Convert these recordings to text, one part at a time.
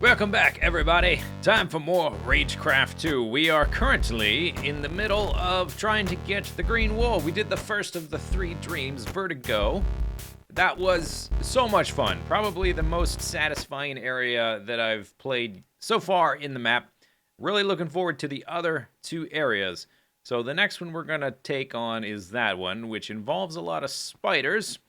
Welcome back, everybody. Time for more Ragecraft 2. We are currently in the middle of trying to get the green wool. We did the first of the 3 dreams, Vertigo. That was so much fun. Probably the most satisfying area that I've played so far in the map. Really looking forward to the other 2 areas. So the next one we're going to take on is that one, which involves a lot of spiders.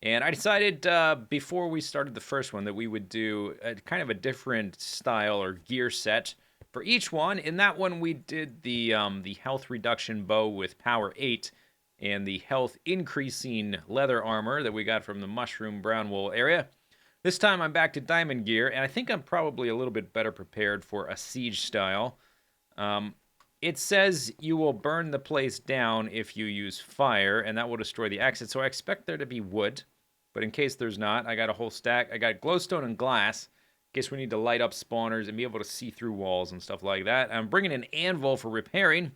And I decided before we started the first one that we would do kind of a different style or gear set for each one. In that one, we did the health reduction bow with power 8 and the health increasing leather armor that we got from the mushroom brown wool area. This time I'm back to diamond gear, and I think I'm probably a little bit better prepared for a siege style. It says you will burn the place down if you use fire, and that will destroy the exit. So I expect there to be wood, but in case there's not, I got a whole stack. I got glowstone and glass, in case we need to light up spawners and be able to see through walls and stuff like that. I'm bringing an anvil for repairing,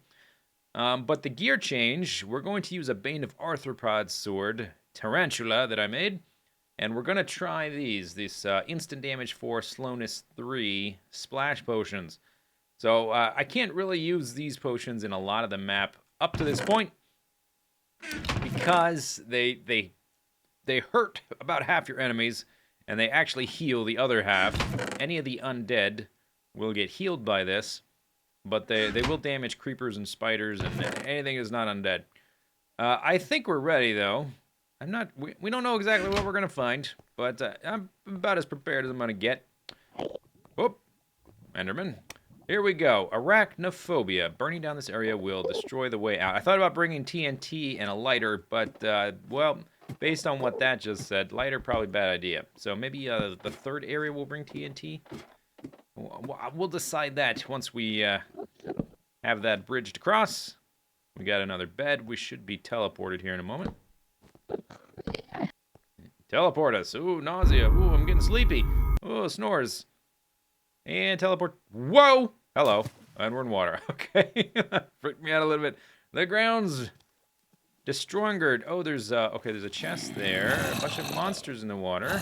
but the gear change, we're going to use a Bane of Arthropod sword, Tarantula, that I made, and we're going to try this instant damage 4, slowness 3 splash potions. So I can't really use these potions in a lot of the map up to this point because they hurt about half your enemies and they actually heal the other half. Any of the undead will get healed by this, but they will damage creepers and spiders and anything that's not undead. I think we're ready though. We don't know exactly what we're gonna find, but I'm about as prepared as I'm gonna get. Whoop, Enderman. Here we go. Arachnophobia. Burning down this area will destroy the way out. I thought about bringing TNT and a lighter, but, well, based on what that just said, lighter probably bad idea. So maybe the 3rd area will bring TNT? We'll decide that once we have that bridge to cross. We got another bed. We should be teleported here in a moment. Teleport us. Ooh, nausea. Ooh, I'm getting sleepy. Ooh, snores. And teleport. Whoa! Hello. And we're in water. Okay. Freaked me out a little bit. The ground's destroyed. Oh, there's a chest there. A bunch of monsters in the water.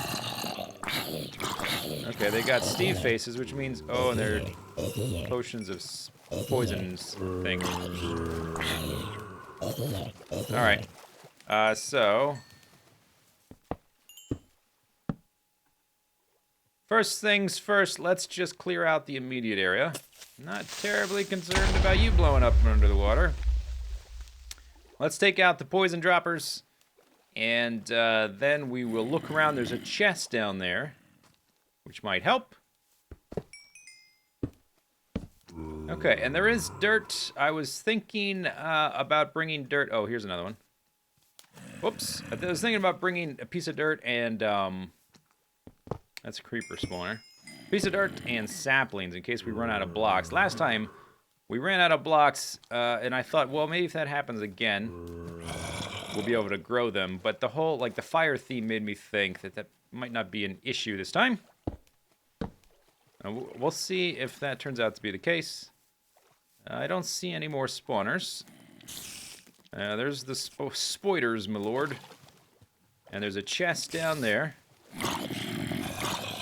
Okay, they got Steve faces, which means, oh, and they're potions of poisons thing. Alright. So first things first, let's just clear out the immediate area. Not terribly concerned about you blowing up from under the water. Let's take out the poison droppers, and then we will look around. There's a chest down there, which might help. Okay, and there is dirt. I was thinking about bringing dirt. Oh, here's another one. Whoops. I was thinking about bringing a piece of dirt and... that's a creeper spawner. Piece of dirt and saplings in case we run out of blocks. Last time, we ran out of blocks, and I thought, well, maybe if that happens again, we'll be able to grow them. But the whole, the fire theme made me think that that might not be an issue this time. We'll see if that turns out to be the case. I don't see any more spawners. There's the spoiders, my lord. And there's a chest down there.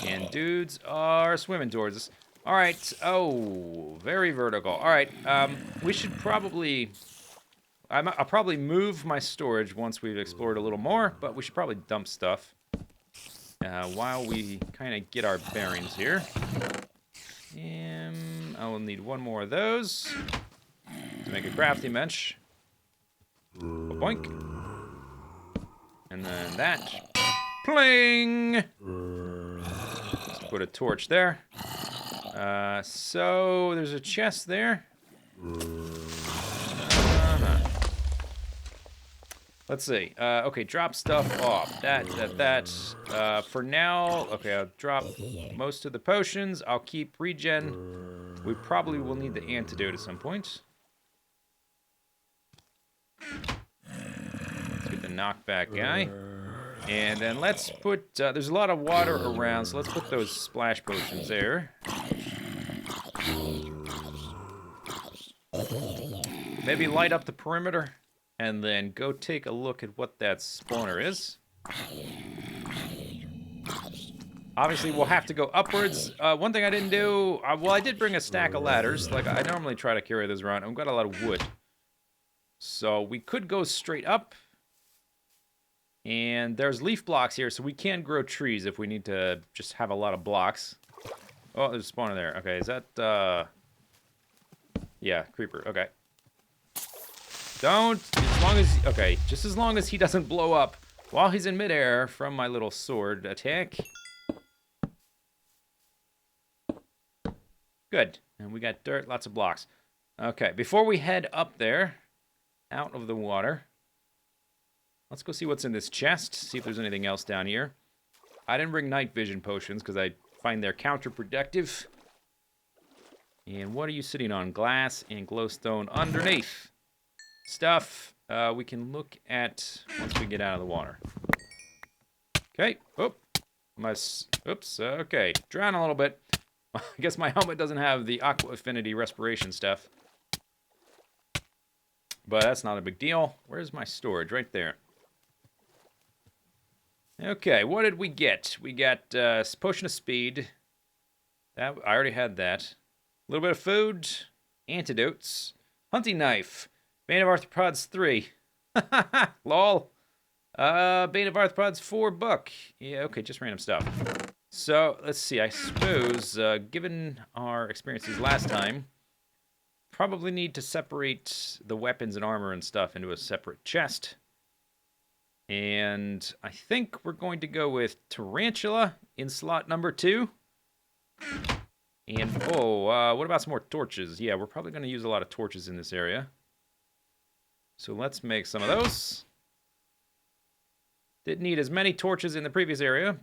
And dudes are swimming towards us. All right. Oh, very vertical. All right. We should probably... I'll probably move my storage once we've explored a little more, but we should probably dump stuff while we kind of get our bearings here. I will need one more of those to make a crafting bench. Boink. And then that. Pling! Put a torch there. So there's a chest there. Let's see. Okay, drop stuff off. That. For now, okay, I'll drop most of the potions. I'll keep regen. We probably will need the antidote at some point. Let's get the knockback guy. And then let's put, there's a lot of water around, so let's put those splash potions there. Maybe light up the perimeter, and then go take a look at what that spawner is. Obviously, we'll have to go upwards. One thing I didn't do... well, I did bring a stack of ladders. Like, I normally try to carry this around. I've got a lot of wood. So, we could go straight up. And there's leaf blocks here, so we can grow trees if we need to just have a lot of blocks. Oh, there's a spawner there. Okay, is that... yeah, creeper. Okay. Don't... as long as... okay, just as long as he doesn't blow up while he's in midair from my little sword attack. Good. And we got dirt, lots of blocks. Okay, before we head up there, out of the water, let's go see what's in this chest, see if there's anything else down here. I didn't bring night vision potions because I find they're counterproductive. And what are you sitting on? Glass and glowstone underneath. Stuff we can look at once we get out of the water. Okay. Oh, oops. Okay. Drown a little bit. I guess my helmet doesn't have the aqua affinity respiration stuff. But that's not a big deal. Where's my storage? Right there. Okay, what did we get? We got potion of speed. That I already had that. A little bit of food. Antidotes. Hunting knife. Bane of Arthropods 3. Lol. Bane of Arthropods 4 book. Yeah, okay, just random stuff. So, let's see. I suppose, given our experiences last time, probably need to separate the weapons and armor and stuff into a separate chest. And I think we're going to go with Tarantula in slot number 2. And, what about some more torches? Yeah, we're probably going to use a lot of torches in this area. So let's make some of those. Didn't need as many torches in the previous area,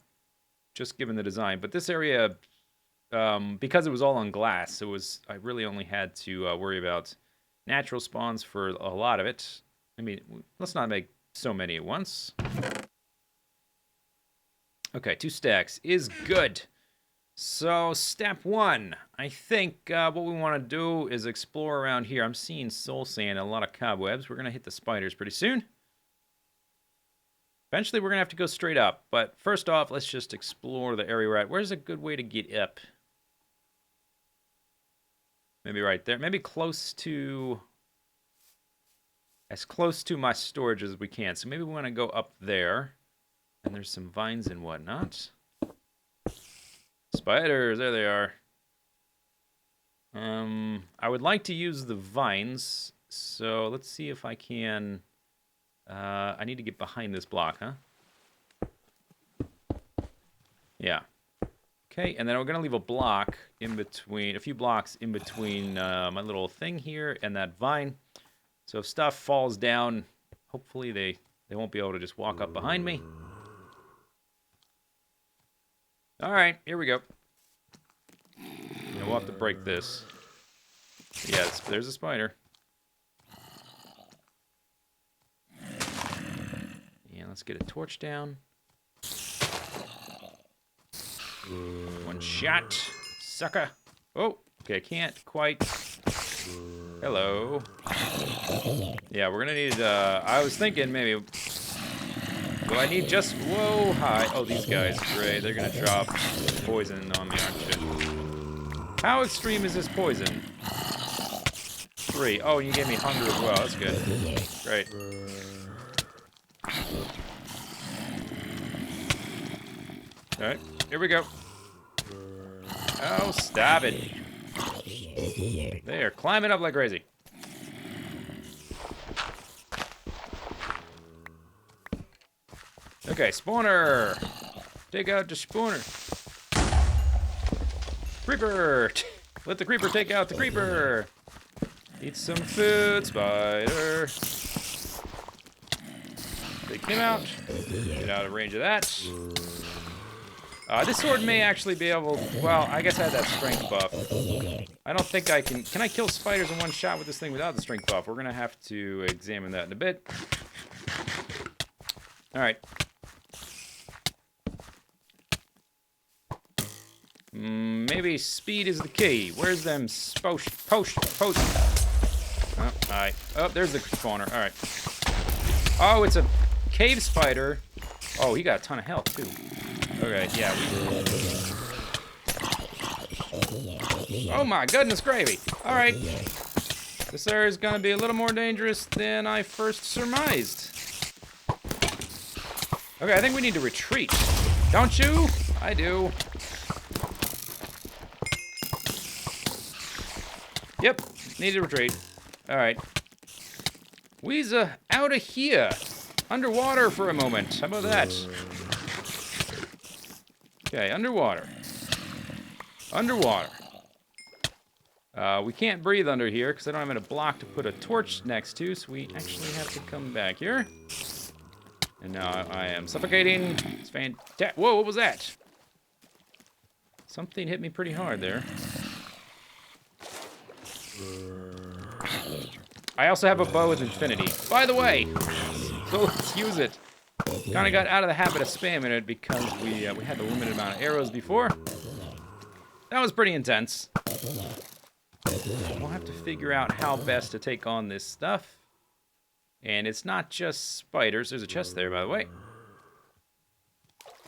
just given the design. But this area, because it was all on glass, I really only had to worry about natural spawns for a lot of it. I mean, let's not make so many at once. Okay, 2 stacks is good. So, step 1. I think what we want to do is explore around here. I'm seeing soul sand and a lot of cobwebs. We're going to hit the spiders pretty soon. Eventually, we're going to have to go straight up. But first off, let's just explore the area we're at. Where's a good way to get up? Maybe right there. Maybe close to... as close to my storage as we can. So maybe we want to go up there. And there's some vines and whatnot. Spiders, there they are. I would like to use the vines. So let's see if I can... I need to get behind this block, huh? Yeah. Okay, and then we're going to leave a block in between, a few blocks in between my little thing here and that vine. So if stuff falls down, hopefully they won't be able to just walk up behind me. All right, here we go. We'll have to break this. Yeah, there's a spider. And let's get a torch down. One shot. Sucker. Oh, okay, I can't quite. Hello. Yeah, we're gonna need, I was thinking maybe, do I need just, whoa, hi. Oh, these guys, great. They're gonna drop poison on me, aren't you? How extreme is this poison? 3. Oh, you gave me hunger as well. That's good. Great. Alright, here we go. Oh, stop it. They are climbing up like crazy. Okay, spawner. Take out the spawner. Creeper. Let the creeper take out the creeper. Eat some food, spider. Take him out. Get out of range of that. This sword may actually be able... well, I guess I had that strength buff. I don't think I can... can I kill spiders in one shot with this thing without the strength buff? We're going to have to examine that in a bit. Alright. Maybe speed is the key. Where's them potion? Oh, alright. Oh, there's the spawner. Alright. Oh, it's a cave spider. Oh, he got a ton of health, too. Okay, yeah. Oh my goodness gravy. All right. This area is going to be a little more dangerous than I first surmised. Okay, I think we need to retreat. Don't you? I do. Yep, need to retreat. All right. We's out of here. Underwater for a moment. How about that? Okay, underwater. Underwater. We can't breathe under here because I don't have a block to put a torch next to, so we actually have to come back here. And now I am suffocating. It's fantastic. Whoa, what was that? Something hit me pretty hard there. I also have a bow with infinity. By the way, so let's use it. Kind of got out of the habit of spamming it because we had a limited amount of arrows before. That was pretty intense. We'll have to figure out how best to take on this stuff. And it's not just spiders. There's a chest there, by the way.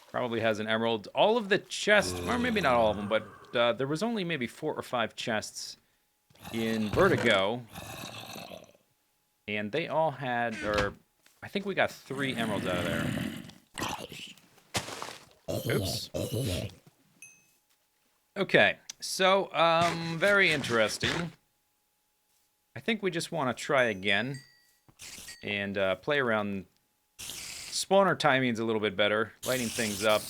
Probably has an emerald. All of the chests, or maybe not all of them, but there was only maybe 4 or 5 chests in Vertigo. And they all had, or I think we got 3 emeralds out of there. Oops. Okay, so, very interesting. I think we just want to try again and play around. Spawner timing's a little bit better, lighting things up,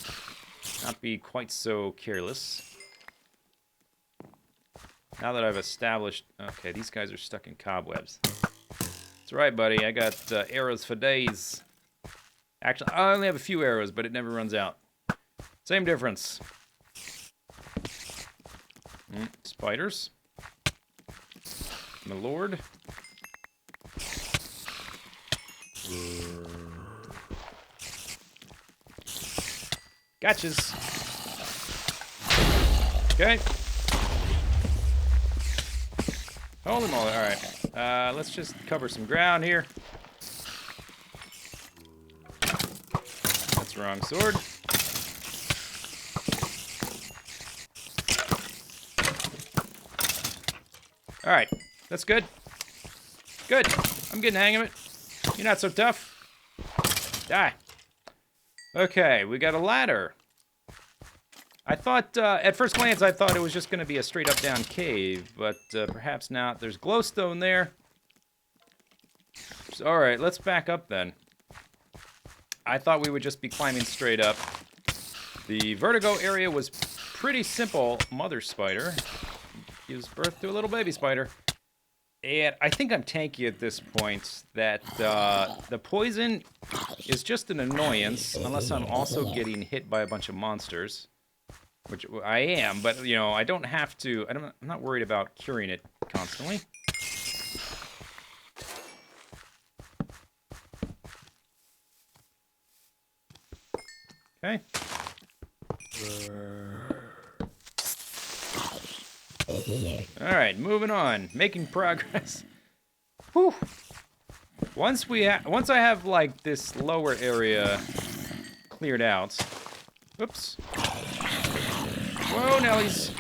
not be quite so careless. Now that I've established, okay, these guys are stuck in cobwebs. That's right, buddy, I got arrows for days. Actually, I only have a few arrows, but it never runs out. Same difference. Spiders. My lord. Gotchas. Okay. Holy moly, alright. Let's just cover some ground here. That's the wrong sword. Alright, that's good. Good. I'm getting the hang of it. You're not so tough. Die. Okay, we got a ladder. I thought, at first glance, I thought it was just going to be a straight up down cave, but perhaps not. There's glowstone there. Alright, let's back up then. I thought we would just be climbing straight up. The Vertigo area was pretty simple. Mother spider gives birth to a little baby spider. And I think I'm tanky at this point, that the poison is just an annoyance, unless I'm also getting hit by a bunch of monsters. Which I am, but, you know, I don't have to, I'm not worried about curing it constantly. Okay. Alright, moving on. Making progress. Whew. Once I have, like, this lower area cleared out. Oops. Whoa, Nellies.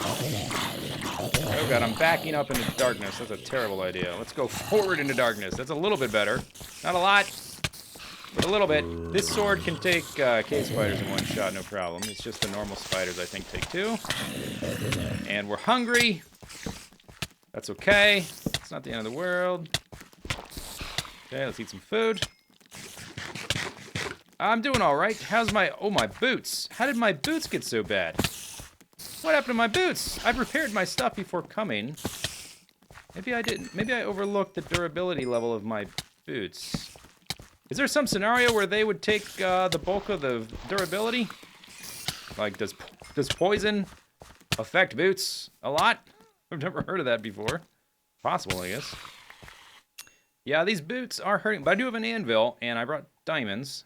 Oh god, I'm backing up into darkness. That's a terrible idea. Let's go forward into darkness. That's a little bit better. Not a lot, but a little bit. This sword can take cave spiders in one shot, no problem. It's just the normal spiders, I think, take 2. And we're hungry. That's okay. It's not the end of the world. Okay, let's eat some food. I'm doing alright. How's my... Oh, my boots. How did my boots get so bad? What happened to my boots? I repaired my stuff before coming. Maybe I didn't. Maybe I overlooked the durability level of my boots. Is there some scenario where they would take the bulk of the durability? Like, does poison affect boots a lot? I've never heard of that before. Possible, I guess. Yeah, these boots are hurting. But I do have an anvil, and I brought diamonds.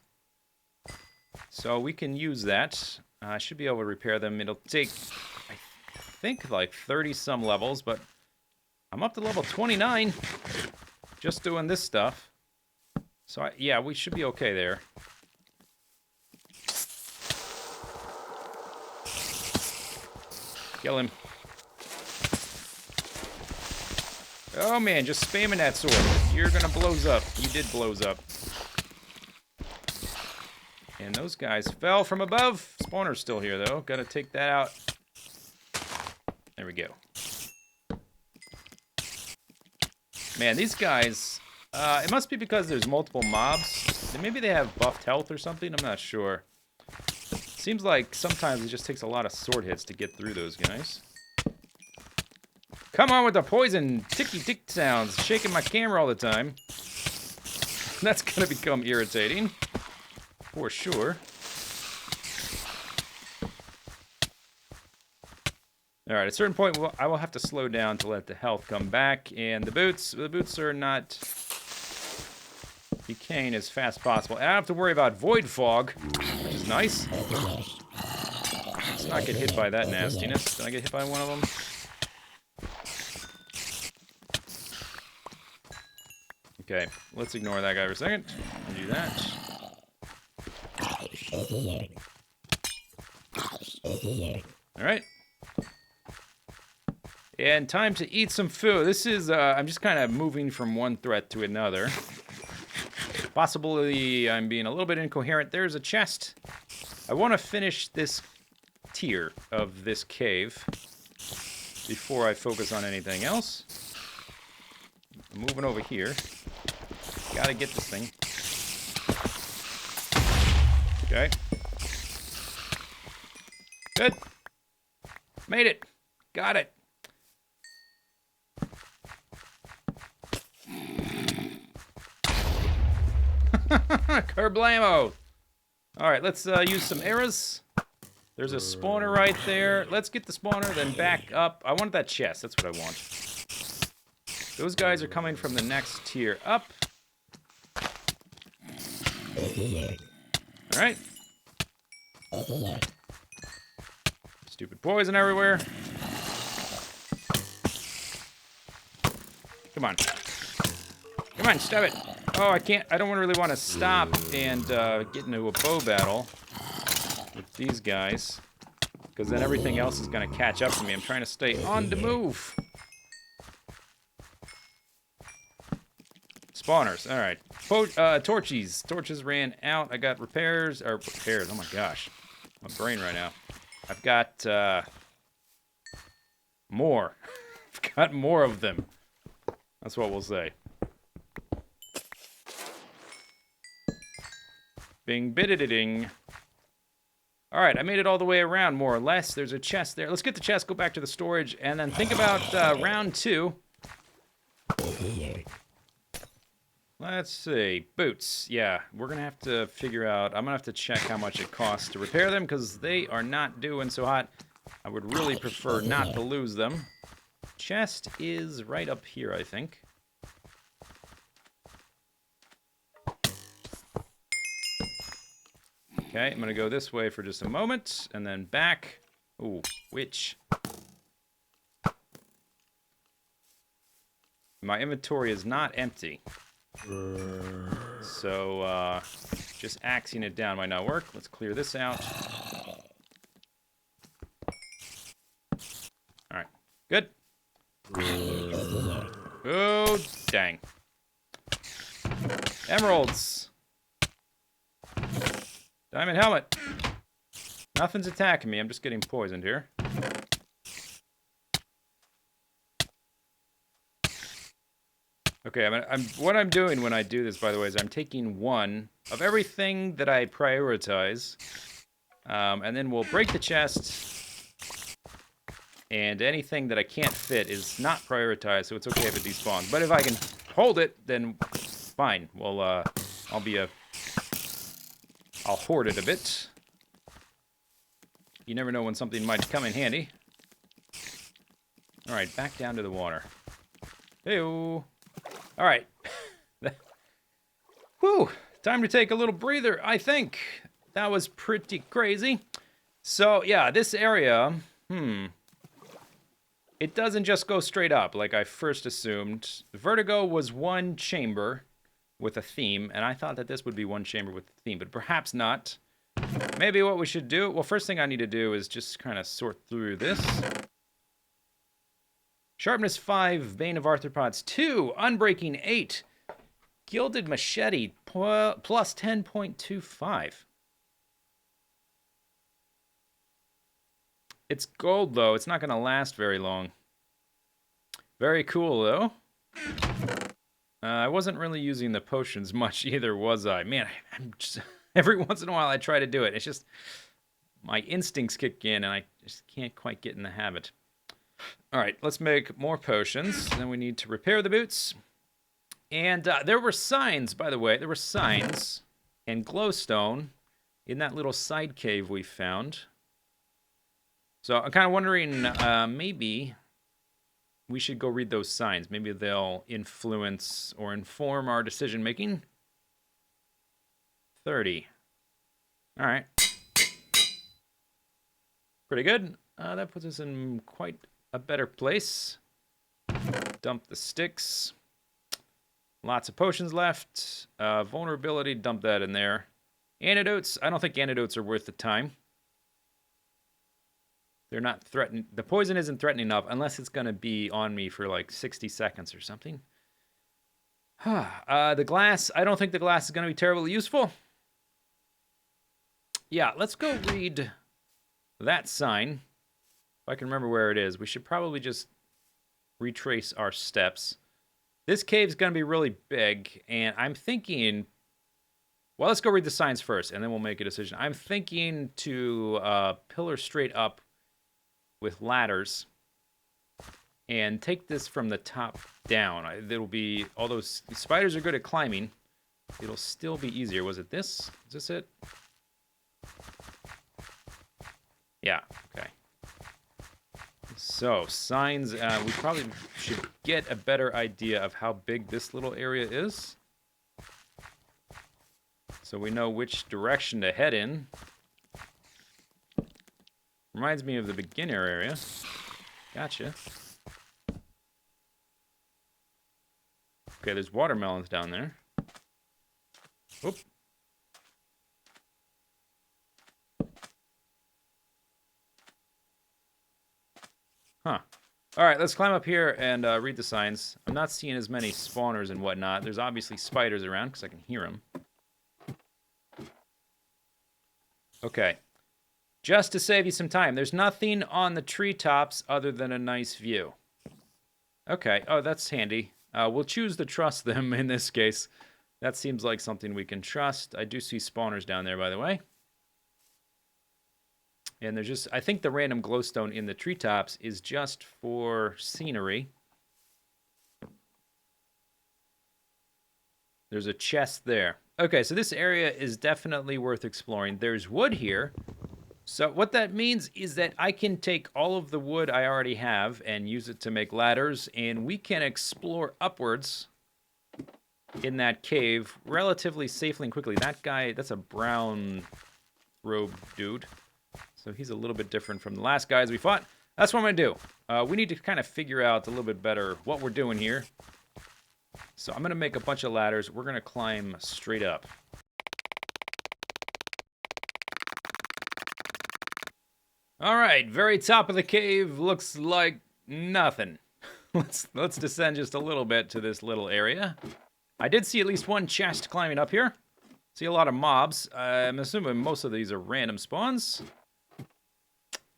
So we can use that. I should be able to repair them. It'll take, I think, like 30-some levels, but I'm up to level 29 just doing this stuff. So, yeah, we should be okay there. Kill him. Oh man, just spamming that sword. You're gonna blows up. You did blows up. And those guys fell from above. Spawner's still here though. Gotta take that out. There we go. Man, these guys, it must be because there's multiple mobs. Maybe they have buffed health or something. I'm not sure. Seems like sometimes it just takes a lot of sword hits to get through those guys. Come on with the poison ticky-tick sounds. Shaking my camera all the time. That's gonna become irritating. For sure. Alright, at a certain point, I will have to slow down to let the health come back. And the boots are not decaying as fast as possible. I don't have to worry about void fog, which is nice. Let's not get hit by that nastiness. Did I get hit by one of them? Okay, let's ignore that guy for a second. And do that. Alright. And time to eat some food. This is, I'm just kind of moving from one threat to another. Possibly I'm being a little bit incoherent. There's a chest. I want to finish this tier of this cave before I focus on anything else. I'm moving over here. Gotta get this thing. Okay. Good. Made it. Got it. Kerblamo! Alright, let's use some arrows. There's a spawner right there. Let's get the spawner, then back up. I want that chest. That's what I want. Those guys are coming from the next tier up. Alright. Stupid poison everywhere. Come on. Come on, stab it. Oh, I can't. I don't really want to stop and get into a bow battle with these guys, because then everything else is going to catch up to me. I'm trying to stay on the move. Spawners. All right. Torches. Torches ran out. I got repairs. Oh my gosh. My brain right now. I've got more. I've got more of them. That's what we'll say. Bing, bidididing. All right, I made it all the way around, more or less. There's a chest there. Let's get the chest, go back to the storage, and then think about round 2. Let's see. Boots. Yeah, we're going to have to figure out... I'm going to have to check how much it costs to repair them, because they are not doing so hot. I would really prefer not to lose them. Chest is right up here, I think. Okay, I'm going to go this way for just a moment, and then back. Ooh, witch. My inventory is not empty. So, just axing it down might not work. Let's clear this out. Alright, good. Oh, dang. Emeralds. Diamond helmet. Nothing's attacking me. I'm just getting poisoned here. Okay, what I'm doing when I do this, by the way, is I'm taking one of everything that I prioritize, and then we'll break the chest, and anything that I can't fit is not prioritized, so it's okay if it despawns. But if I can hold it, then fine. Well, I'll hoard it a bit. You never know when something might come in handy. Alright, back down to the water. Hey-o. Alright. Whew. Time to take a little breather, I think. That was pretty crazy. So, yeah, this area, it doesn't just go straight up like I first assumed. Vertigo was one chamber with a theme, and I thought that this would be one chamber with a theme, but perhaps not. Maybe what we should do... Well, first thing I need to do is just kind of sort through this. Sharpness 5, Bane of Arthropods 2, Unbreaking 8, Gilded Machete plus 10.25. It's gold, though. It's not going to last very long. Very cool, though. I wasn't really using the potions much either, was I? Man, I'm just, every once in a while I try to do it. It's just my instincts kick in, and I just can't quite get in the habit. All right, let's make more potions. Then we need to repair the boots. And there were signs, by the way. There were signs and glowstone in that little side cave we found. So I'm kind of wondering, maybe we should go read those signs. Maybe they'll influence or inform our decision making. 30. All right. Pretty good. That puts us in quite a better place. Dump the sticks. Lots of potions left. Vulnerability, dump that in there. Antidotes. I don't think antidotes are worth the time. They're not threatening. The poison isn't threatening enough unless it's going to be on me for like 60 seconds or something. The glass. I don't think the glass is going to be terribly useful. Yeah, let's go read that sign. If I can remember where it is. We should probably just retrace our steps. This cave's going to be really big, and I'm thinking... Well, let's go read the signs first, and then we'll make a decision. I'm thinking to pillar straight up with ladders and take this from the top down. It'll be, although spiders are good at climbing, it'll still be easier. Was it this? Is this it? Yeah, okay. So, signs, we probably should get a better idea of how big this little area is. So we know which direction to head in. Reminds me of the beginner area. Gotcha. Okay, there's watermelons down there. Oop. Huh. Alright, let's climb up here and read the signs. I'm not seeing as many spawners and whatnot. There's obviously spiders around because I can hear them. Okay. Just to save you some time, there's nothing on the treetops other than a nice view. Okay, oh, that's handy. We'll choose to trust them in this case. That seems like something we can trust. I do see spawners down there, by the way. And there's just, I think the random glowstone in the treetops is just for scenery. There's a chest there. Okay, so this area is definitely worth exploring. There's wood here. So what that means is that I can take all of the wood I already have and use it to make ladders, and we can explore upwards in that cave relatively safely and quickly. That guy, that's a brown robe dude. So he's a little bit different from the last guys we fought. That's what I'm going to do. We need to kind of figure out a little bit better what we're doing here. So I'm going to make a bunch of ladders. We're going to climb straight up. All right, very top of the cave looks like nothing. Let's descend just a little bit to this little area. I did see at least one chest climbing up here. See a lot of mobs. I'm assuming most of these are random spawns.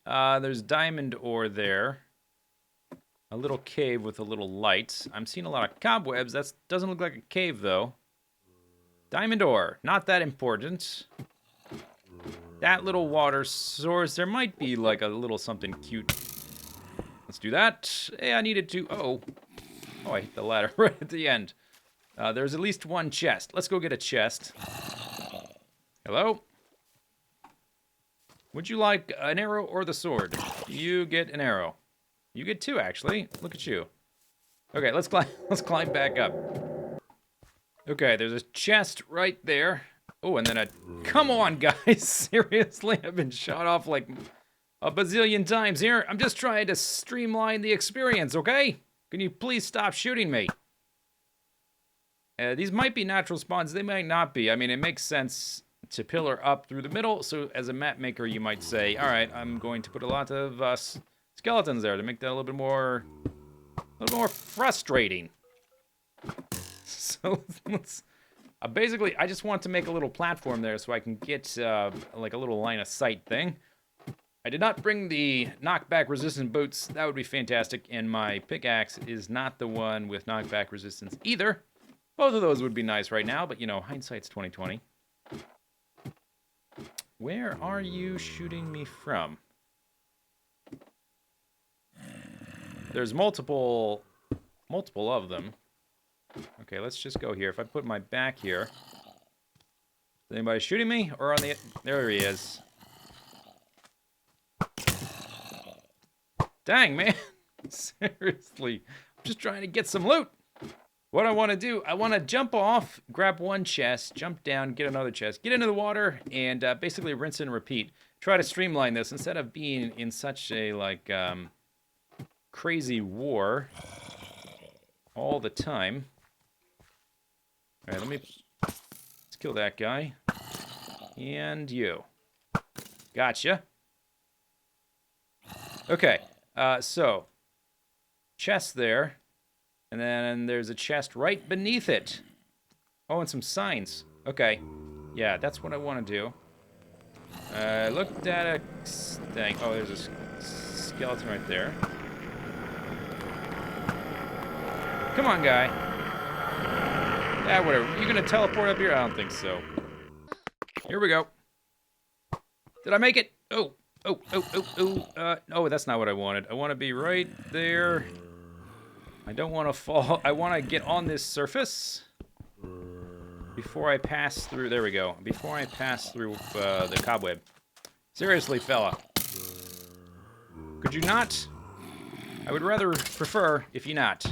There's diamond ore there. A little cave with a little light. I'm seeing a lot of cobwebs. That doesn't look like a cave, though. Diamond ore. Not that important. That little water source. There might be, like, a little something cute. Let's do that. Hey, I needed to... Oh, I hit the ladder right at the end. There's at least one chest. Let's go get a chest. Hello? Would you like an arrow or the sword? You get an arrow. You get two, actually. Look at you. Okay, let's climb back up. Okay, there's a chest right there. Oh, and then a... Come on, guys. Seriously, I've been shot off like a bazillion times here. I'm just trying to streamline the experience, okay? Can you please stop shooting me? These might be natural spawns. They might not be. I mean, it makes sense to pillar up through the middle. So as a map maker, you might say, all right, I'm going to put a lot of... skeletons there to make that a little bit more little more frustrating. So let's... basically, I just want to make a little platform there so I can get like a little line of sight thing. I did not bring the knockback resistant boots. That would be fantastic. And my pickaxe is not the one with knockback resistance either. Both of those would be nice right now, but you know, hindsight's 2020. Where are you shooting me from? There's multiple of them. Okay, let's just go here. If I put my back here, is anybody shooting me? Or on the... There he is. Dang, man. Seriously. I'm just trying to get some loot. What I want to do, I want to jump off, grab one chest, jump down, get another chest, get into the water, and basically rinse and repeat. Try to streamline this instead of being in such a, like, crazy war all the time. All right, let's kill that guy. And you. Gotcha. Okay, so, chest there, and then there's a chest right beneath it. Oh, and some signs. Okay, yeah, that's what I want to do. Looked at a thing. Oh, there's a skeleton right there. Come on, guy. Yeah, whatever. You gonna teleport up here? I don't think so. Here we go. Did I make it? Oh. Oh, that's not what I wanted. I want to be right there. I don't want to fall. I want to get on this surface before I pass through. There we go. Before I pass through the cobweb. Seriously, fella. Could you not? I would rather prefer if you not.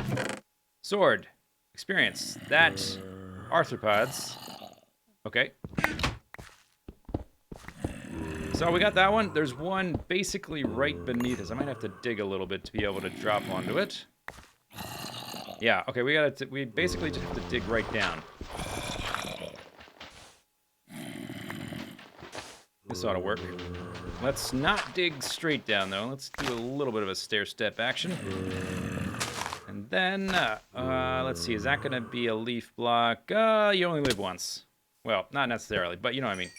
Sword. Experience. That. Arthropods. Okay. So we got that one. There's one basically right beneath us. I might have to dig a little bit to be able to drop onto it. Yeah, okay, we basically just have to dig right down. This ought to work. Let's not dig straight down, though. Let's do a little bit of a stair-step action. And then, let's see, is that going to be a leaf block? You only live once. Well, not necessarily, but you know what I mean.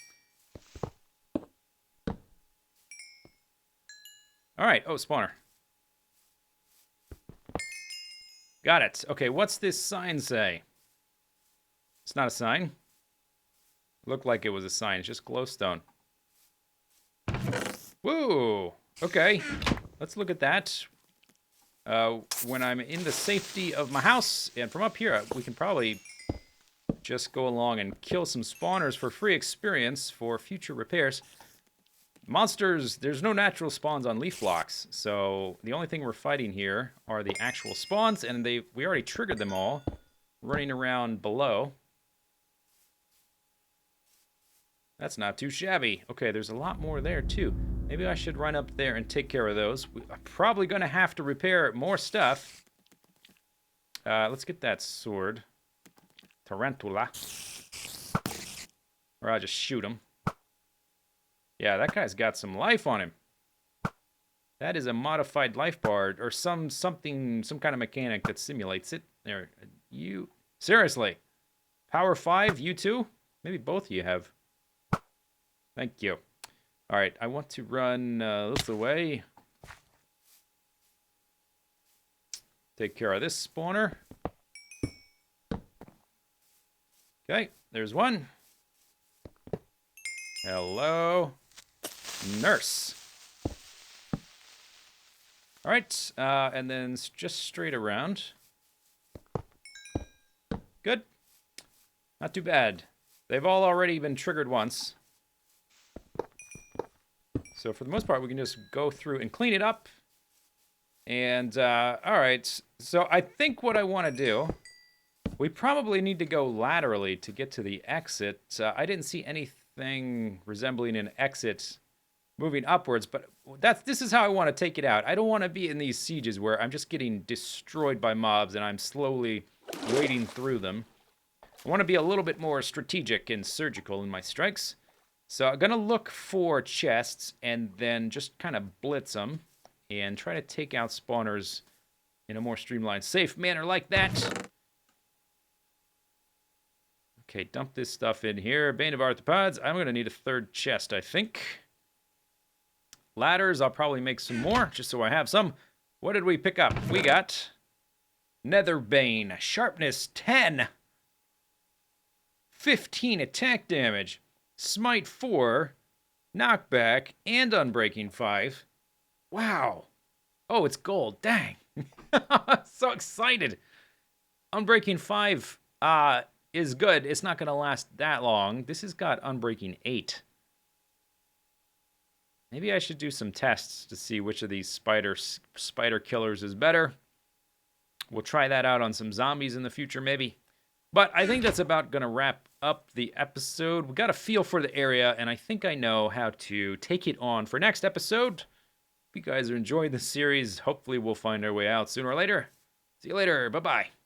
Alright, oh, spawner. Got it. Okay, what's this sign say? It's not a sign. Looked like it was a sign. It's just glowstone. Woo! Okay, let's look at that. When I'm in the safety of my house, and from up here, we can probably just go along and kill some spawners for free experience for future repairs. Monsters, there's no natural spawns on leaf blocks, so the only thing we're fighting here are the actual spawns, and we already triggered them all, running around below. That's not too shabby. Okay, there's a lot more there, too. Maybe I should run up there and take care of those. I'm probably going to have to repair more stuff. Let's get that sword. Tarantula. Or I'll just shoot him. Yeah, that guy's got some life on him. That is a modified life bar, or some kind of mechanic that simulates it. There, you seriously, power 5, you too? Maybe both of you have. Thank you. All right, I want to run this away. Take care of this spawner. Okay, there's one. Hello. Nurse. All right, and then just straight around. Good. Not too bad. They've all already been triggered once. So for the most part, we can just go through and clean it up. And, all right. So I think what I want to do, we probably need to go laterally to get to the exit. I didn't see anything resembling an exit moving upwards, but this is how I want to take it out. I don't want to be in these sieges where I'm just getting destroyed by mobs and I'm slowly wading through them. I want to be a little bit more strategic and surgical in my strikes. So I'm going to look for chests and then just kind of blitz them and try to take out spawners in a more streamlined, safe manner like that. Okay, dump this stuff in here. Bane of Arthropods. I'm going to need a third chest, I think. Ladders, I'll probably make some more, just so I have some. What did we pick up? We got Netherbane. Sharpness 10. 15 attack damage. Smite 4. Knockback and Unbreaking 5. Wow. Oh, it's gold. Dang. So excited. Unbreaking 5 is good. It's not going to last that long. This has got Unbreaking 8. Maybe I should do some tests to see which of these spider killers is better. We'll try that out on some zombies in the future, maybe. But I think that's about going to wrap up the episode. We got a feel for the area, and I think I know how to take it on for next episode. If you guys are enjoying the series, hopefully we'll find our way out sooner or later. See you later. Bye-bye.